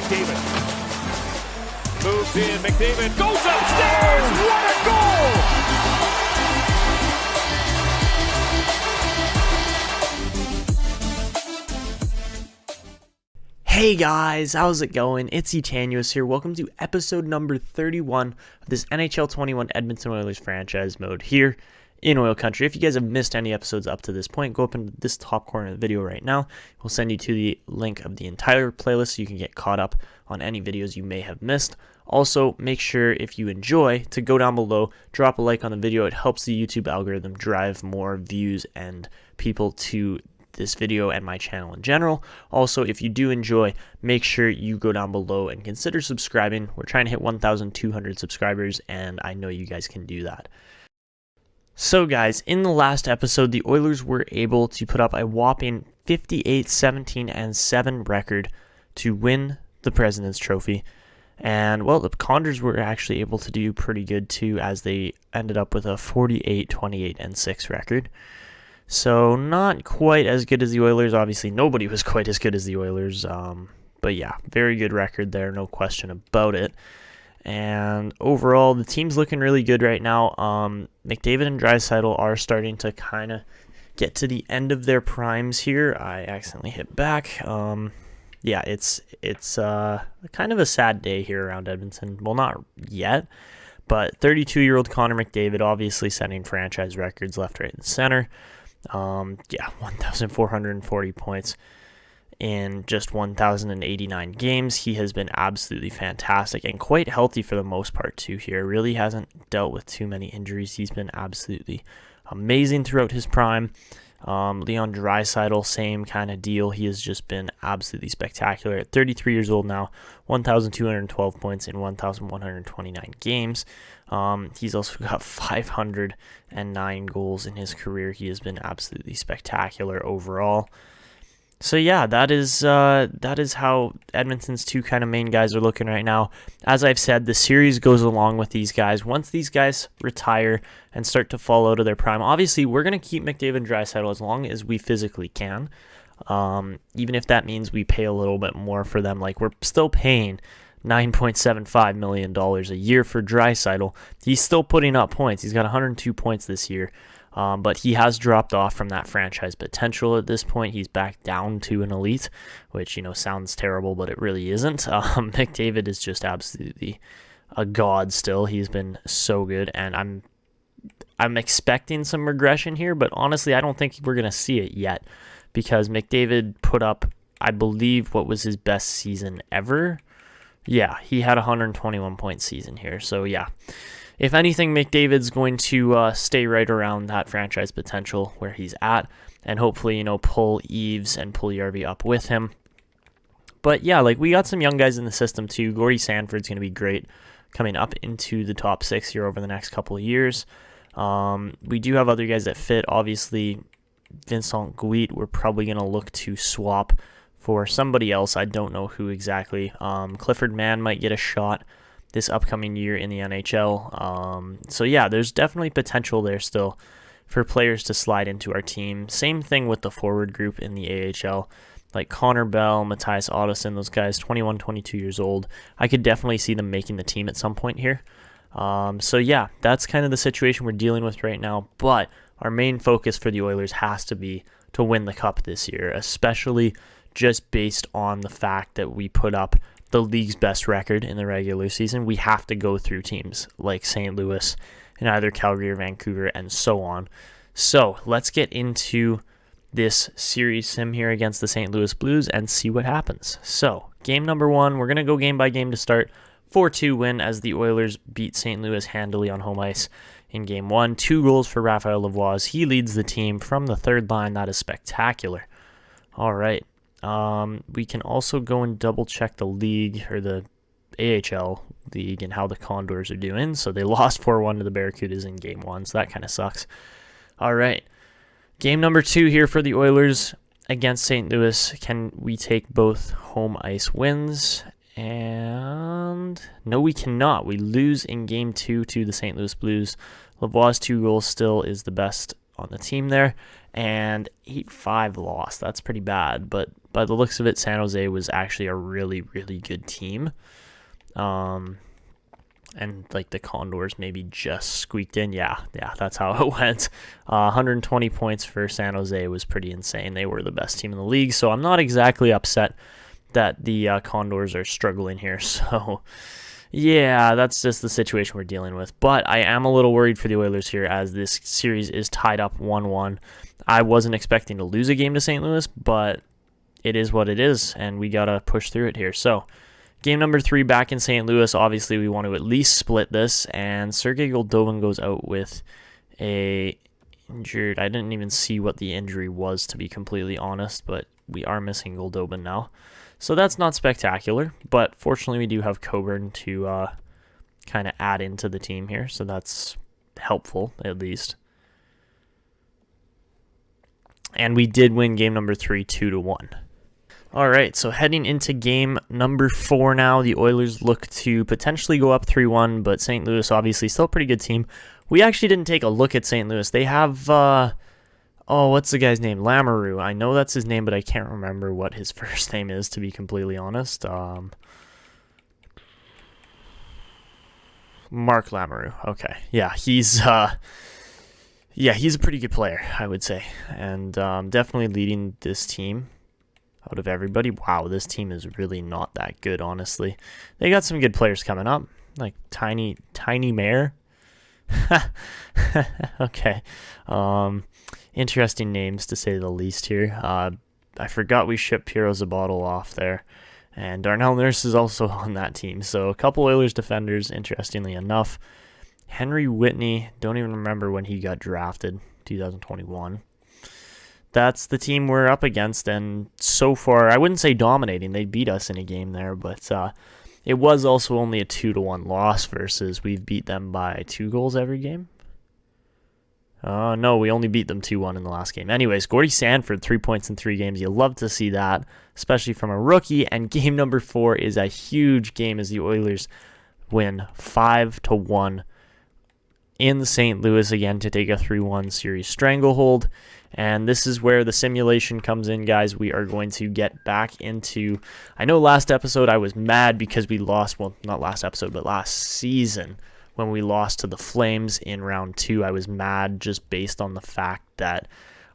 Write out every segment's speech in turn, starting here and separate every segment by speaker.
Speaker 1: McDavid. Moves in, McDavid goes upstairs! What a goal!
Speaker 2: Hey guys, how's it going? It's Etanyos here. Welcome to episode number 31 of this NHL 21 Edmonton Oilers Franchise Mode here in Oil Country. If you guys have missed any episodes up to this point, go up into this top corner of the video right now. We'll send you to the link of the entire playlist so you can get caught up on any videos you may have missed. Also, make sure if you enjoy to go down below, drop a like on the video. It helps the YouTube algorithm drive more views and people to this video and my channel in general. Also, if you do enjoy, make sure you go down below and consider subscribing. We're trying to hit 1,200 subscribers, and I know you guys can do that. So guys, in the last episode, the Oilers were able to put up a whopping 58-17-7 record to win the President's Trophy. And, well, the Condors were actually able to do pretty good too, as they ended up with a 48-28-6 record. So not quite as good as the Oilers. Obviously, nobody was quite as good as the Oilers. But yeah, very good record there, no question about it. And overall, the team's looking really good right now. McDavid and Draisaitl are starting to kind of get to the end of their primes here. I accidentally hit back. Yeah, it's kind of a sad day here around Edmonton. Well, not yet, but 32-year-old Connor McDavid obviously setting franchise records left, right, and center. 1,440 points in just 1,089 games. He has been absolutely fantastic and quite healthy for the most part too here. Really hasn't dealt with too many injuries. He's been absolutely amazing throughout his prime. Leon Draisaitl, same kind of deal. He has just been absolutely spectacular. At 33 years old now, 1,212 points in 1,129 games. He's also got 509 goals in his career. He has been absolutely spectacular overall. So yeah, that is how Edmonton's two kind of main guys are looking right now. As I've said, the series goes along with these guys. Once these guys retire and start to fall out of their prime, obviously we're going to keep McDavid and Draisaitl as long as we physically can. Even if that means we pay a little bit more for them. Like, we're still paying $9.75 million a year for Draisaitl. He's still putting up points. He's got 102 points this year. But he has dropped off from that franchise potential at this point. He's back down to an elite, which, sounds terrible, but it really isn't. McDavid is just absolutely a god still. He's been so good, and I'm expecting some regression here, but honestly, I don't think we're going to see it yet, because McDavid put up, I believe, what was his best season ever. Yeah, he had a 121-point season here, so yeah. If anything, McDavid's going to stay right around that franchise potential where he's at, and hopefully, pull Eves and pull Yarby up with him. But yeah, we got some young guys in the system too. Gordy Sanford's going to be great coming up into the top 6 here over the next couple of years. We do have other guys that fit. Obviously, Vincent Guit, we're probably going to look to swap for somebody else. I don't know who exactly. Clifford Mann might get a shot this upcoming year in the NHL. So yeah, there's definitely potential there still for players to slide into our team. Same thing with the forward group in the AHL, like Connor Bell, Matthias Ottoson, those guys, 21, 22 years old. I could definitely see them making the team at some point here. So yeah, that's kind of the situation we're dealing with right now, but our main focus for the Oilers has to be to win the Cup this year, especially just based on the fact that we put up the league's best record in the regular season. We have to go through teams like St. Louis and either Calgary or Vancouver and so on. So let's get into this series sim here against the St. Louis Blues and see what happens. So game number 1, we're going to go game by game to start. 4-2 win as the Oilers beat St. Louis handily on home ice in game 1. 2 goals for Raphael Lavoie. He leads the team from the third line. That is spectacular. All right. We can also go and double check the league, or the AHL league, and how the Condors are doing. So they lost 4-1 to the Barracudas in game 1, so that kind of sucks. All right. Game number 2 here for the Oilers against St. Louis. Can we take both home ice wins? And no, we cannot. We lose in game 2 to the St. Louis Blues. Lavoie's 2 goals still is the best on the team there. and 8-5 loss. That's pretty bad, but by the looks of it, San Jose was actually a really, really good team. And like the Condors maybe just squeaked in. Yeah, that's how it went. 120 points for San Jose was pretty insane. They were the best team in the league, so I'm not exactly upset that the Condors are struggling here. So yeah, that's just the situation we're dealing with. But I am a little worried for the Oilers here, as this series is tied up 1-1. I wasn't expecting to lose a game to St. Louis, but it is what it is, and we got to push through it here. So game number 3 back in St. Louis. Obviously, we want to at least split this, and Sergei Goldobin goes out with a injured. I didn't even see what the injury was, to be completely honest, but we are missing Goldobin now. So that's not spectacular, but fortunately we do have Coburn to kind of add into the team here, so that's helpful at least. And we did win game number 3 2-1. All right, so heading into game number 4 now, the Oilers look to potentially go up 3-1, but St. Louis obviously still a pretty good team. We actually didn't take a look at St. Louis. They have, what's the guy's name? Lamoureux. I know that's his name, but I can't remember what his first name is, to be completely honest. Mark Lamoureux. Okay, yeah, he's a pretty good player, I would say, and definitely leading this team out of everybody. Wow, this team is really not that good, honestly. They got some good players coming up, like Tiny Mare. Okay. Interesting names, to say the least here. I forgot we shipped Piero Zabotal off there, and Darnell Nurse is also on that team. So a couple Oilers defenders, interestingly enough. Henry Whitney, don't even remember when he got drafted, 2021. That's the team we're up against, and so far, I wouldn't say dominating. They beat us in a game there, but it was also only a 2-1 loss versus we've beat them by 2 goals every game. No, we only beat them 2-1 in the last game. Anyways, Gordie Sanford, 3 points in 3 games. You love to see that, especially from a rookie. And game number 4 is a huge game as the Oilers win 5-1 in St. Louis again to take a 3-1 series stranglehold. And this is where the simulation comes in, guys. We are going to get back into... I know last episode I was mad because we lost... Well, not last episode, but last season when we lost to the Flames in round 2. I was mad just based on the fact that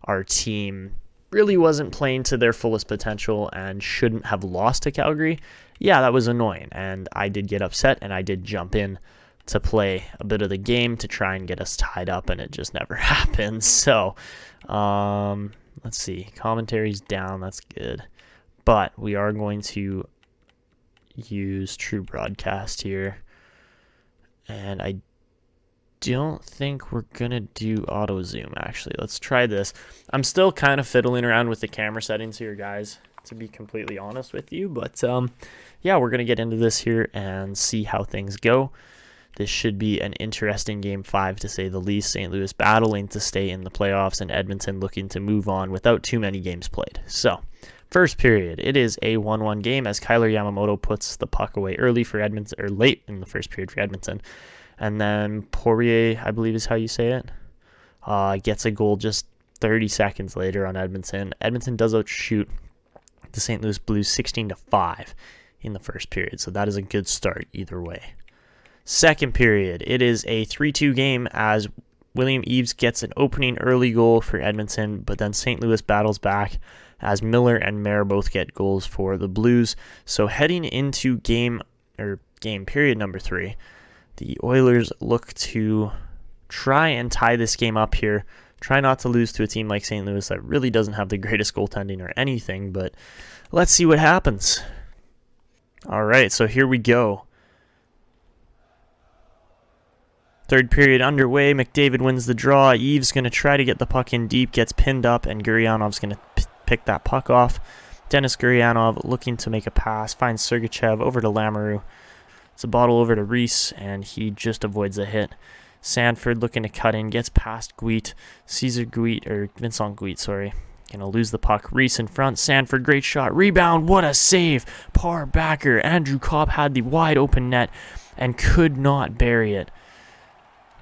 Speaker 2: our team really wasn't playing to their fullest potential and shouldn't have lost to Calgary. Yeah, that was annoying, and I did get upset, and I did jump in to play a bit of the game to try and get us tied up, and it just never happened. So, let's see. Commentary's down. That's good. But we are going to use True Broadcast here. And I don't think we're going to do auto zoom, actually. Let's try this. I'm still kind of fiddling around with the camera settings here, guys, to be completely honest with you. But, yeah, we're going to get into this here and see how things go. This should be an interesting Game 5, to say the least. St. Louis battling to stay in the playoffs, and Edmonton looking to move on without too many games played. So, first period, it is a 1-1 game as Kyler Yamamoto puts the puck away early for Edmonton, or late in the first period for Edmonton. And then Poirier, I believe is how you say it, gets a goal just 30 seconds later on Edmonton. Edmonton does outshoot the St. Louis Blues 16-5 in the first period, so that is a good start either way. Second period, it is a 3-2 game as William Eaves gets an opening early goal for Edmonton, but then St. Louis battles back as Miller and Mayer both get goals for the Blues. So heading into game period number 3, the Oilers look to try and tie this game up here. Try not to lose to a team like St. Louis that really doesn't have the greatest goaltending or anything, but let's see what happens. All right, so here we go. Third period underway. Mcdavid wins the draw. Eaves going to try to get the puck in deep, gets pinned up, and Guryanov's going to pick that puck off. Denis Guryanov looking to make a pass, finds Sergachev over to Lamoureux. It's a bottle over to Reese, and he just avoids a hit. Sanford looking to cut in, gets past Vincent Guit, sorry. Going to lose the puck. Reese in front. Sanford, great shot. Rebound, what a save. Par backer. Andrew Copp had the wide open net and could not bury it.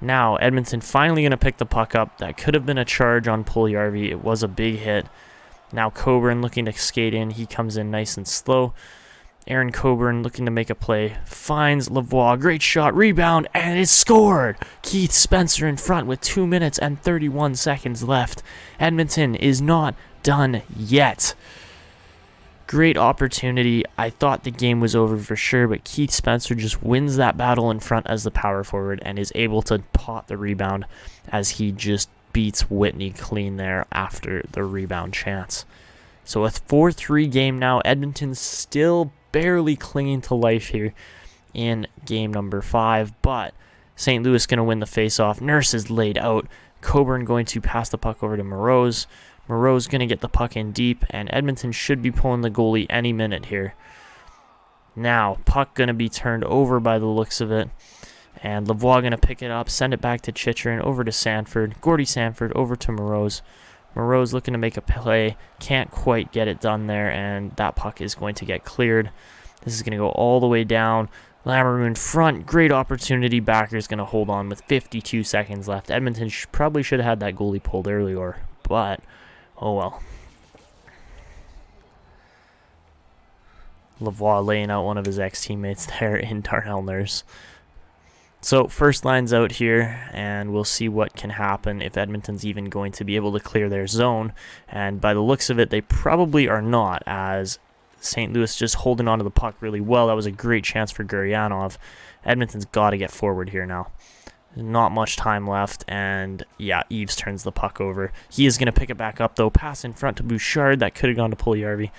Speaker 2: Now, Edmonton finally going to pick the puck up. That could have been a charge on Puljujarvi. It was a big hit. Now Coburn looking to skate in. He comes in nice and slow. Aaron Coburn looking to make a play. Finds Lavoie. Great shot. Rebound. And it's scored. Keith Spencer in front with 2 minutes and 31 seconds left. Edmonton is not done yet. Great opportunity. I thought the game was over for sure, but Keith Spencer just wins that battle in front as the power forward and is able to pot the rebound as he just beats Whitney clean there after the rebound chance. So a 4-3 game now. Edmonton's still barely clinging to life here in game number 5, but St. Louis going to win the faceoff. Nurse is laid out. Coburn going to pass the puck over to Moreau's. Moreau's going to get the puck in deep, and Edmonton should be pulling the goalie any minute here. Now, puck going to be turned over by the looks of it, and Lavoie going to pick it up, send it back to Chychrun, over to Sanford. Gordie Sanford over to Moreau's. Moreau's looking to make a play, can't quite get it done there, and that puck is going to get cleared. This is going to go all the way down. Lamoureux in front, great opportunity. Backer's going to hold on with 52 seconds left. Edmonton probably should have had that goalie pulled earlier, but oh well. Lavoie laying out one of his ex-teammates there in Darnell Nurse. So first line's out here, and we'll see what can happen if Edmonton's even going to be able to clear their zone. And by the looks of it, they probably are not, as St. Louis just holding onto the puck really well. That was a great chance for Guryanov. Edmonton's got to get forward here now. Not much time left, and yeah, Eves turns the puck over. He is going to pick it back up, though. Pass in front to Bouchard. That could have gone to Puljujarvi.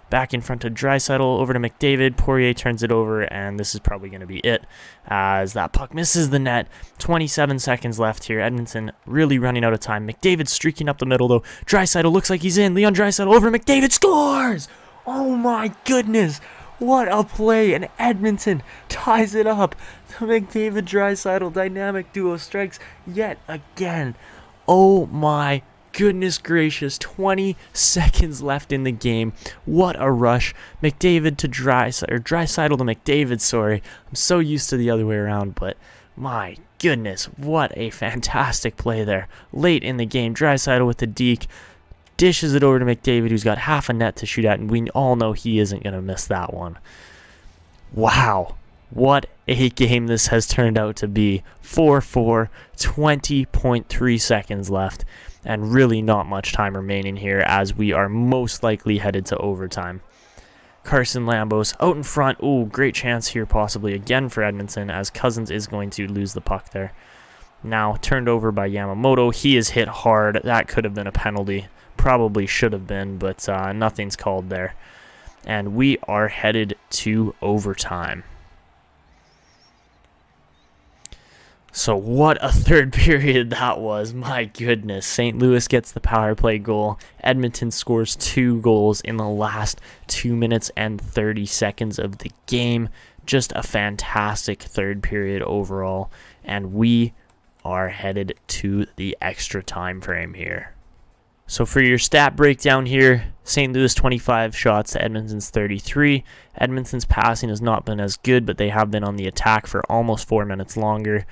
Speaker 2: Back in front to Draisaitl, over to Mcdavid. Poirier turns it over, and this is probably going to be it, as that puck misses the net. 27 seconds left here. Edmonton really running out of time. McDavid streaking up the middle, though. Draisaitl looks like he's in. Leon Draisaitl over McDavid. Scores! Oh my goodness! What a play, and Edmonton ties it up. The McDavid-Draisaitl dynamic duo strikes yet again. Oh my goodness gracious, 20 seconds left in the game. What a rush. McDavid to Draisaitl to McDavid, sorry. I'm so used to the other way around, but my goodness, what a fantastic play there. Late in the game, Draisaitl with the deke. Dishes it over to McDavid, who's got half a net to shoot at, and we all know he isn't going to miss that one. Wow. What a game this has turned out to be. 4-4, 20.3 seconds left, and really not much time remaining here as we are most likely headed to overtime. Carson Lambos out in front. Ooh, great chance here possibly again for Edmonton, as Cousins is going to lose the puck there. Now turned over by Yamamoto. He is hit hard. That could have been a penalty. Probably should have been, but nothing's called there. And we are headed to overtime. So what a third period that was. My goodness. St. Louis gets the power play goal. Edmonton scores 2 goals in the last 2 minutes and 30 seconds of the game. Just a fantastic third period overall. And we are headed to the extra time frame here. So for your stat breakdown here, St. Louis 25 shots to Edmonton's 33. Edmonton's passing has not been as good, but they have been on the attack for almost 4 minutes longer.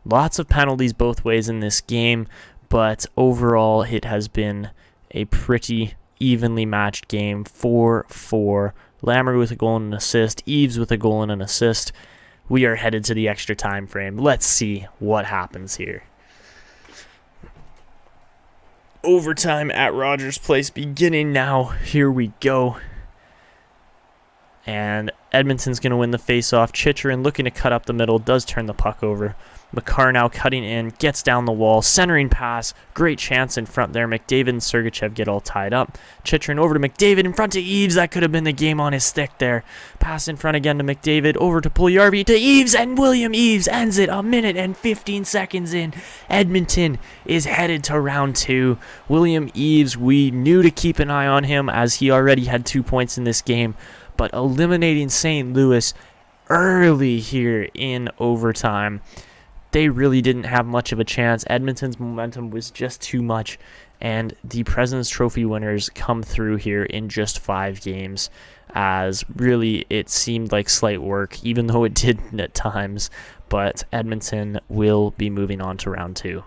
Speaker 2: Lots of penalties both ways in this game, but overall it has been a pretty evenly matched game. 4-4. Lamoureux with a goal and an assist. Eves with a goal and an assist. We are headed to the extra time frame. Let's see what happens here. Overtime at Rogers Place beginning now. Here we go. And Edmonton's going to win the faceoff. Chychrun looking to cut up the middle, does turn the puck over. Makar now cutting in, gets down the wall, centering pass. Great chance in front there. McDavid and Sergachev get all tied up. Chychrun over to McDavid in front to Eves. That could have been the game on his stick there. Pass in front again to McDavid, over to Puljujarvi, to Eves, and William Eves ends it 1 minute and 15 seconds in. Edmonton is headed to round 2. William Eves, we knew to keep an eye on him as he already had 2 points in this game, but eliminating St. Louis early here in overtime, they really didn't have much of a chance. Edmonton's momentum was just too much, and the President's Trophy winners come through here in just 5 games, as really it seemed like slight work, even though it didn't at times. but Edmonton will be moving on to round 2.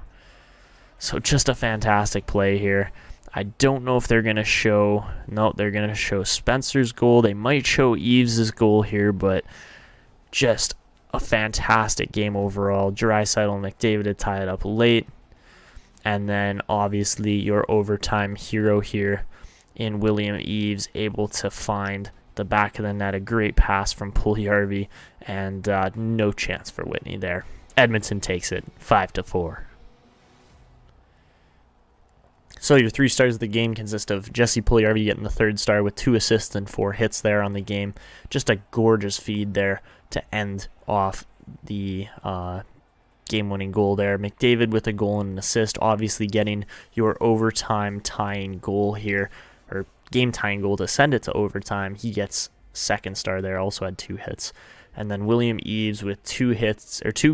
Speaker 2: So just a fantastic play here. I don't know if they're going to show... No, they're going to show Spencer's goal. They might show Eves' goal here, but just a fantastic game overall. Draisaitl and McDavid to tie it up late. And then, obviously, your overtime hero here in William Eves, able to find the back of the net. A great pass from Puljujarvi, and no chance for Whitney there. Edmonton takes it 5-4. So your 3 stars of the game consist of Jesse Puljujarvi getting the 3rd star with 2 assists and 4 hits there on the game. Just a gorgeous feed there to end off the game-winning goal there. McDavid with a goal and an assist, obviously getting your overtime tying goal here, or game-tying goal to send it to overtime. He gets 2nd star there, also had 2 hits. And then William Eves with 2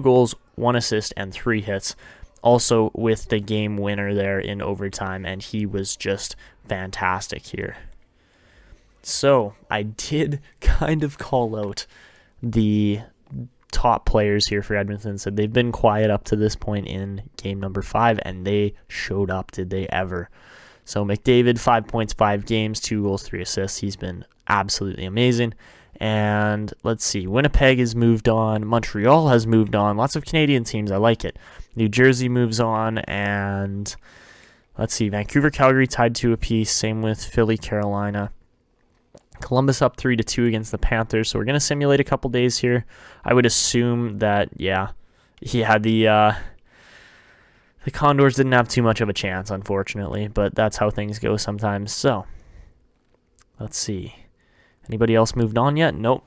Speaker 2: goals, 1 assist, and 3 hits. Also with the game winner there in overtime, and he was just fantastic here. So I did kind of call out the top players here for Edmonton. Said they've been quiet up to this point in game number 5, and they showed up. Did they ever? So McDavid, 5 points, 5 games, 2 goals, 3 assists. He's been absolutely amazing. And let's see, Winnipeg has moved on. Montreal has moved on. Lots of Canadian teams. I like it. New Jersey moves on. And let's see, Vancouver, Calgary tied 2 apiece. Same with Philly, Carolina. Columbus up 3-2 against the Panthers. So we're going to simulate a couple days here. I would assume that, the Condors didn't have too much of a chance, unfortunately. But that's how things go sometimes. So let's see. Anybody else moved on yet? Nope.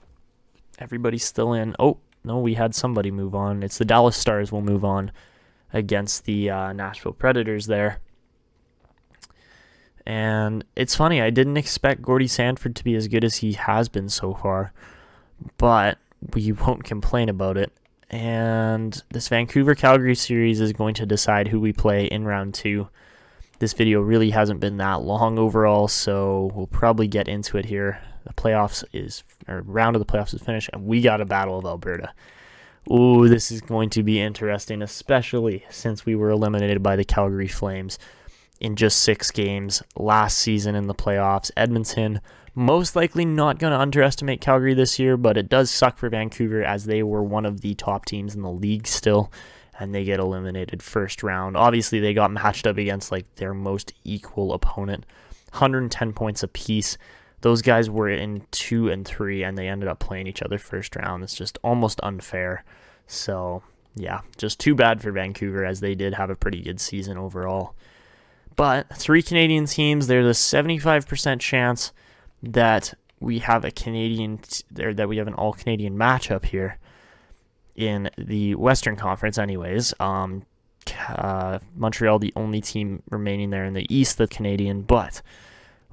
Speaker 2: Everybody's still in. Oh, no, we had somebody move on. It's the Dallas Stars will move on against the Nashville Predators there. And it's funny, I didn't expect Gordie Sanford to be as good as he has been so far, but we won't complain about it. And this Vancouver-Calgary series is going to decide who we play in round 2. This video really hasn't been that long overall, so we'll probably get into it here. Round of the playoffs is finished, and we got a Battle of Alberta. Ooh, this is going to be interesting, especially since we were eliminated by the Calgary Flames in just 6 games last season in the playoffs. Edmonton most likely not going to underestimate Calgary this year, but it does suck for Vancouver as they were one of the top teams in the league still, and they get eliminated first round. Obviously, they got matched up against their most equal opponent, 110 points apiece. Those guys were in 2 and 3, and they ended up playing each other first round. It's just almost unfair. So, yeah, just too bad for Vancouver, as they did have a pretty good season overall. But 3 Canadian teams, there's a 75% chance that we have that we have an all-Canadian matchup here in the Western Conference anyways. Montreal, the only team remaining there in the East, the Canadian, but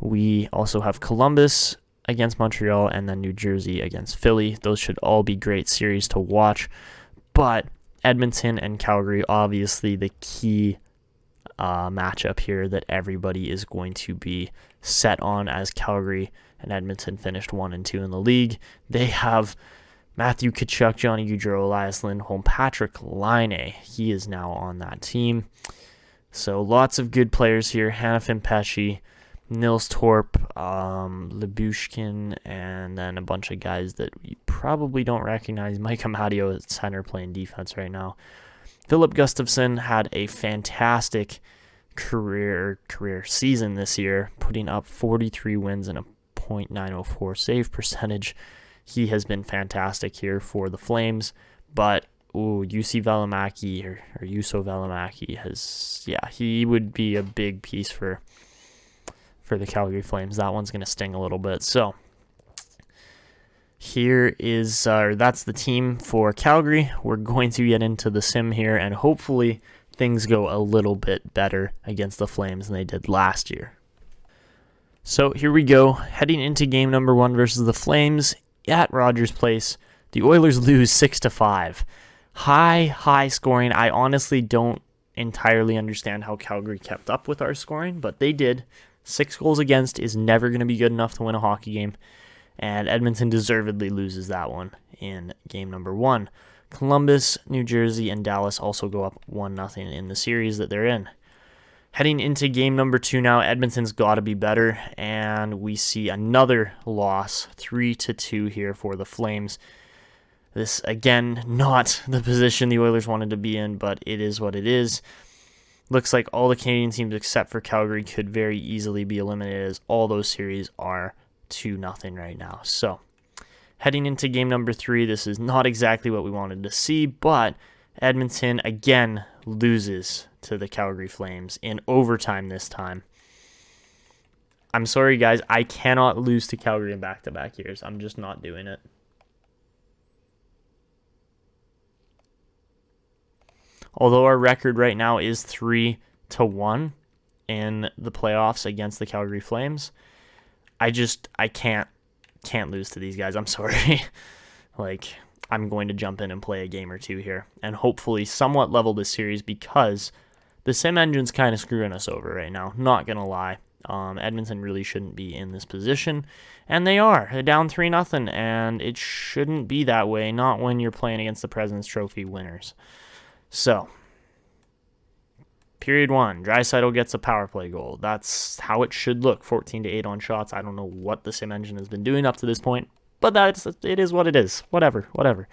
Speaker 2: we also have Columbus against Montreal and then New Jersey against Philly. Those should all be great series to watch. But Edmonton and Calgary, obviously the key matchup here that everybody is going to be set on, as Calgary and Edmonton finished 1 and 2 in the league. They have Matthew Tkachuk, Johnny Gaudreau, Elias Lindholm, Patrick Laine. He is now on that team. So lots of good players here. Hanifin Pesce, Nils Torp, Lyubushkin, and then a bunch of guys that you probably don't recognize. Mike Amadio at center playing defense right now. Philip Gustafsson had a fantastic career season this year, putting up 43 wins and a .904 save percentage. He has been fantastic here for the Flames, but Juuso Välimäki he would be a big piece for the Calgary Flames. That one's going to sting a little bit. So here is that's the team for Calgary. We're going to get into the sim here, and hopefully things go a little bit better against the Flames than they did last year. So here we go, heading into game number 1 versus the Flames at Rogers Place. The Oilers lose 6-5. High scoring. I honestly don't entirely understand how Calgary kept up with our scoring, but they did. 6 goals against is never going to be good enough to win a hockey game, and Edmonton deservedly loses that one in game number 1. Columbus, New Jersey, and Dallas also go up 1-0 in the series that they're in. Heading into game number 2 now, Edmonton's got to be better, and we see another loss, 3-2 here for the Flames. This, again, not the position the Oilers wanted to be in, but it is what it is. Looks like all the Canadian teams except for Calgary could very easily be eliminated, as all those series are 2-0 right now. So, heading into game number 3, this is not exactly what we wanted to see, but Edmonton again loses to the Calgary Flames in overtime this time. I'm sorry, guys. I cannot lose to Calgary in back-to-back years. I'm just not doing it. Although our record right now is 3-1 in the playoffs against the Calgary Flames, I can't lose to these guys. I'm sorry. I'm going to jump in and play a game or two here and hopefully somewhat level this series, because the sim engine's kind of screwing us over right now. Not going to lie. Edmonton really shouldn't be in this position, and they are. They're down 3-0, and it shouldn't be that way, not when you're playing against the President's Trophy winners. So, period 1, Draisaitl gets a power play goal. That's how it should look, 14-8 on shots. I don't know what the sim engine has been doing up to this point, but it is what it is. Whatever.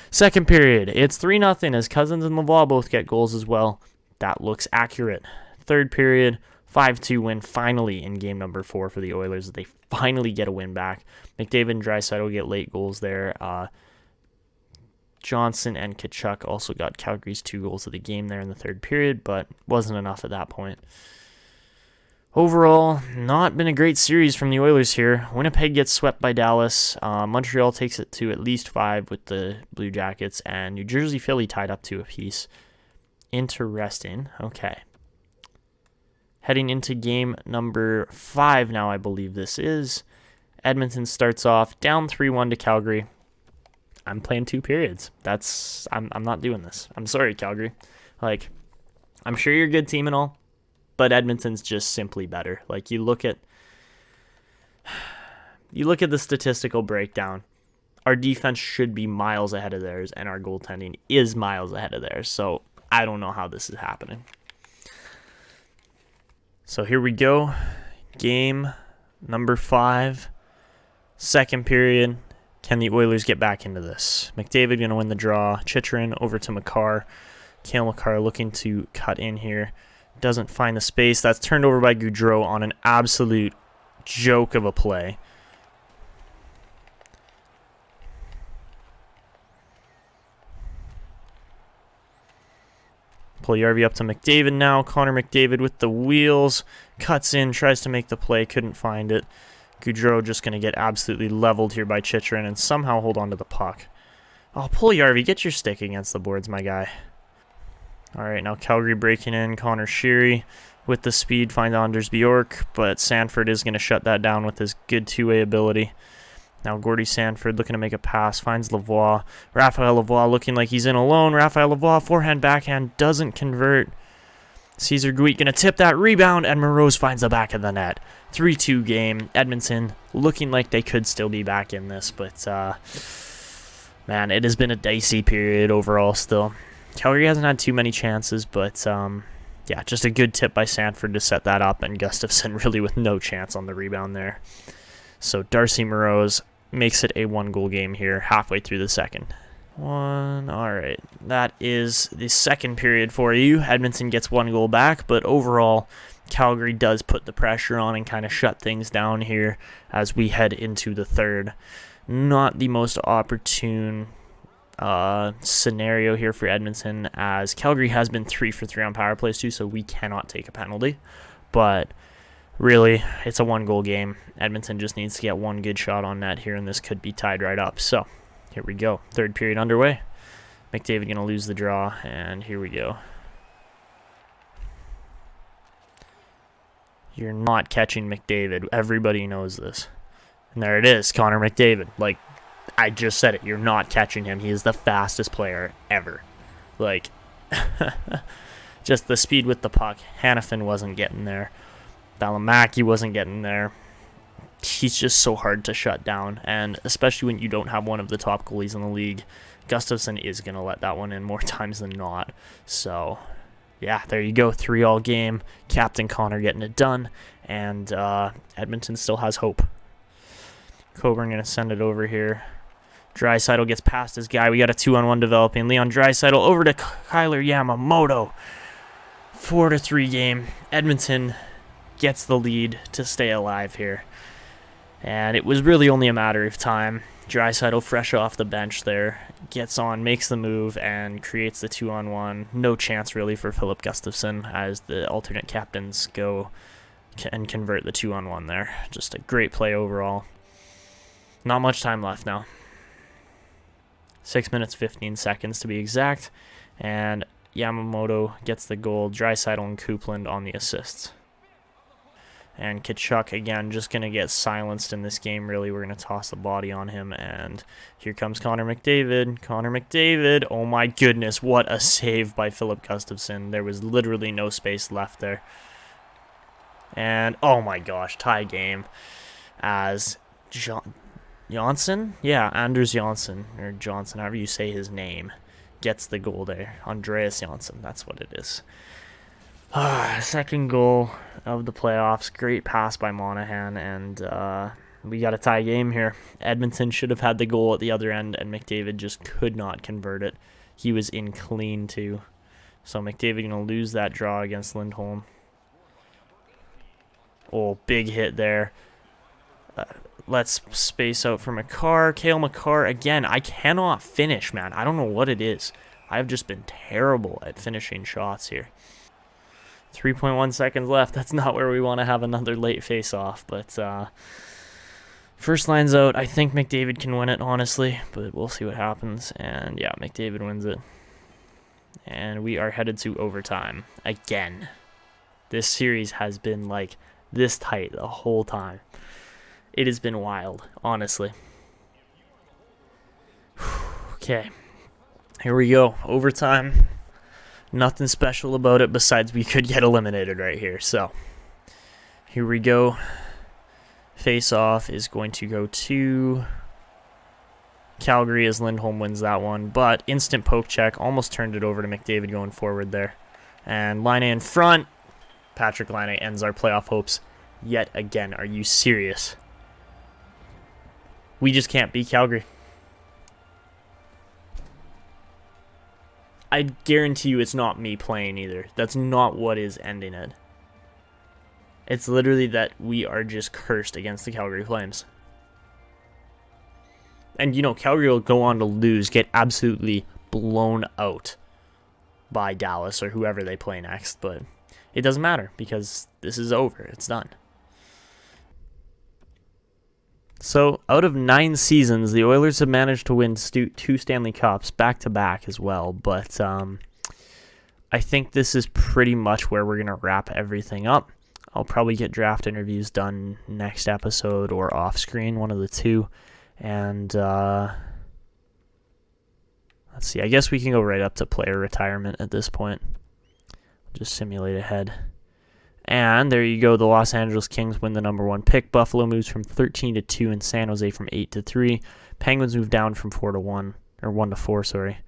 Speaker 2: Second period, it's 3-0 as Cousins and Laval both get goals as well. That looks accurate. Third period, 5-2 win finally in game number 4 for the Oilers. They finally get a win back. McDavid and Draisaitl get late goals there. Johnson and Tkachuk also got Calgary's 2 goals of the game there in the third period, but wasn't enough at that point. Overall, not been a great series from the Oilers here. Winnipeg gets swept by Dallas. Montreal takes it to at least 5 with the Blue Jackets, and New Jersey, Philly tied up 2 apiece. Interesting. Okay. Heading into game number 5 now, I believe this is. Edmonton starts off down 3-1 to Calgary. I'm playing 2 periods. I'm not doing this. I'm sorry, Calgary. I'm sure you're a good team and all, but Edmonton's just simply better. You look at the statistical breakdown. Our defense should be miles ahead of theirs, and our goaltending is miles ahead of theirs. So I don't know how this is happening. So here we go. Game number 5. Second period. Can the Oilers get back into this? McDavid going to win the draw. Chychrun over to Makar. Cale Makar looking to cut in here. Doesn't find the space. That's turned over by Gaudreau on an absolute joke of a play. Puljujarvi up to McDavid now. Connor McDavid with the wheels. Cuts in, tries to make the play, couldn't find it. Gaudreau just going to get absolutely leveled here by Chychrun and somehow hold on to the puck. Oh, Puljujarvi, get your stick against the boards, my guy. All right, now Calgary breaking in. Connor Sheary with the speed finds Anders Bjork, but Sanford is going to shut that down with his good two-way ability. Now Gordie Sanford looking to make a pass, finds Lavoie. Raphael Lavoie looking like he's in alone. Raphael Lavoie, forehand, backhand, doesn't convert. Cesar Guit going to tip that rebound, and Moroz finds the back of the net. 3-2 game. Edmonton looking like they could still be back in this, but man, it has been a dicey period overall still. Calgary hasn't had too many chances, but yeah, just a good tip by Sanford to set that up, and Gustafsson really with no chance on the rebound there. So Darcy Moroz makes it a 1-goal game here halfway through the second. All right, that is the second period for you. Edmonton gets 1 goal back, but overall, Calgary does put the pressure on and kind of shut things down here as we head into the third. Not the most opportune scenario here for Edmonton, as Calgary has been 3 for 3 on power plays too, so we cannot take a penalty. But really, it's a 1-goal game. Edmonton just needs to get 1 good shot on net here, and this could be tied right up. So here we go. Third period underway. McDavid going to lose the draw, and here we go. You're not catching McDavid. Everybody knows this. And there it is, Connor McDavid. Like, I just said it. You're not catching him. He is the fastest player ever. Like, just the speed with the puck. Hanifin wasn't getting there. Valimaki wasn't getting there. He's just so hard to shut down, and especially when you don't have one of the top goalies in the league, Gustafsson is going to let that one in more times than not. So, yeah, there you go. 3-all game. Captain Connor getting it done. And Edmonton still has hope. Coburn going to send it over here. Draisaitl gets past his guy. We got a 2-on-1 developing. Leon Draisaitl over to Kyler Yamamoto. 4-3 game. Edmonton gets the lead to stay alive here. And it was really only a matter of time. Draisaitl, fresh off the bench there, gets on, makes the move, and creates the 2-on-1. No chance really for Philip Gustafsson as the alternate captains go and convert the 2-on-1 there. Just a great play overall. Not much time left now. 6 minutes, 15 seconds to be exact. And Yamamoto gets the goal. Draisaitl and Coupland on the assists. And Tkachuk, again, just going to get silenced in this game, really. We're going to toss the body on him. And here comes Connor McDavid. Connor McDavid. Oh, my goodness. What a save by Philip Gustafsson. There was literally no space left there. And, oh, my gosh, tie game as Johnson? Yeah, Anders Johnson, or Johnson, however you say his name, gets the goal there. Andreas Johnson, that's what it is. Second goal of the playoffs. Great pass by Monahan, and we got a tie game here. Edmonton should have had the goal at the other end, and McDavid just could not convert it. He was in clean, too. So McDavid going to lose that draw against Lindholm. Oh, big hit there. Let's space out for Makar. Cale Makar, again, I cannot finish, man. I don't know what it is. I've just been terrible at finishing shots here. 3.1 seconds left. That's not where we want to have another late face-off. But first line's out. I think McDavid can win it, honestly. But we'll see what happens. And, yeah, McDavid wins it. And we are headed to overtime again. This series has been, like, this tight the whole time. It has been wild, honestly. Okay, here we go. Overtime. Nothing special about it besides we could get eliminated right here. So, here we go. Face-off is going to go to Calgary as Lindholm wins that one. But instant poke check. Almost turned it over to McDavid going forward there. And Laine in front. Patrick Laine ends our playoff hopes yet again. Are you serious? We just can't beat Calgary. I guarantee you it's not me playing either. That's not what is ending it. It's literally that we are just cursed against the Calgary Flames. And, you know, Calgary will go on to lose, get absolutely blown out by Dallas or whoever they play next. But it doesn't matter because this is over. It's done. So, out of 9 seasons, the Oilers have managed to win 2 Stanley Cups back-to-back as well, but I think this is pretty much where we're going to wrap everything up. I'll probably get draft interviews done next episode or off-screen, one of the two, and let's see, I guess we can go right up to player retirement at this point. Just simulate ahead. And there you go. The Los Angeles Kings win the number 1 pick. Buffalo moves from 13-2 and San Jose from 8-3. Penguins move down from 4-1 or 1-4, sorry.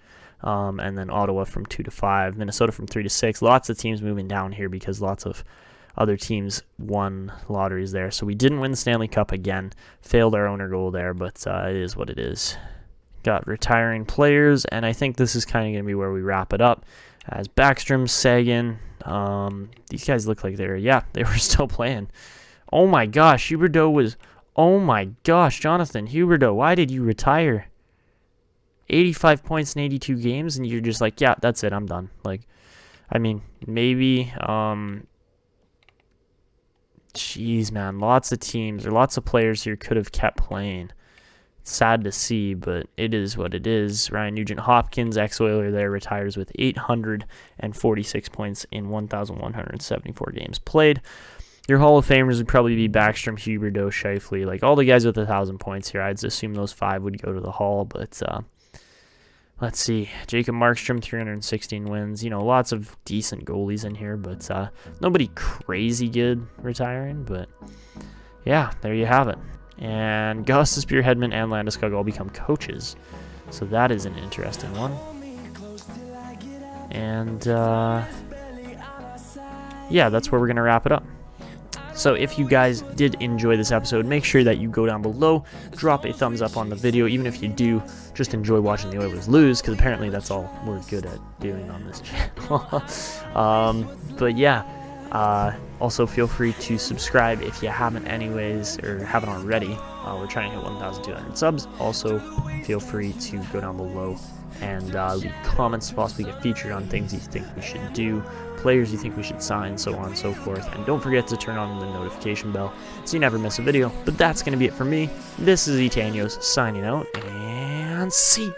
Speaker 2: And then Ottawa from 2-5. Minnesota from 3-6. Lots of teams moving down here because lots of other teams won lotteries there. So we didn't win the Stanley Cup again. Failed our owner goal there, but it is what it is. Got retiring players, and I think this is kind of going to be where we wrap it up. As Backstrom, Sagan, these guys look like they were still playing. Oh my gosh, oh my gosh, Jonathan Huberdeau, why did you retire? 85 points in 82 games, and you're just like, yeah, that's it, I'm done. Like, I mean, maybe, jeez, man, lots of teams or lots of players here could have kept playing. Sad to see, but it is what it is. Ryan Nugent-Hopkins, ex-Oiler there, retires with 846 points in 1,174 games played. Your Hall of Famers would probably be Backstrom, Huberdeau, Scheifele, like all the guys with 1,000 points here. I'd assume those 5 would go to the Hall, but let's see. Jacob Markstrom, 316 wins. You know, lots of decent goalies in here, but nobody crazy good retiring, but yeah, there you have it. And Gustis, Hedman, and Landeskog all become coaches. So that is an interesting one. And yeah, that's where we're going to wrap it up. So if you guys did enjoy this episode, make sure that you go down below, drop a thumbs up on the video. Even if you do, just enjoy watching the Oilers lose, because apparently that's all we're good at doing on this channel. But yeah, also feel free to subscribe if you haven't anyways, or haven't already. We're trying to hit 1,200 subs. Also, feel free to go down below and leave comments to possibly get featured on things you think we should do, players you think we should sign, so on and so forth. And don't forget to turn on the notification bell so you never miss a video. But that's going to be it for me. This is Etanyos signing out, and see you.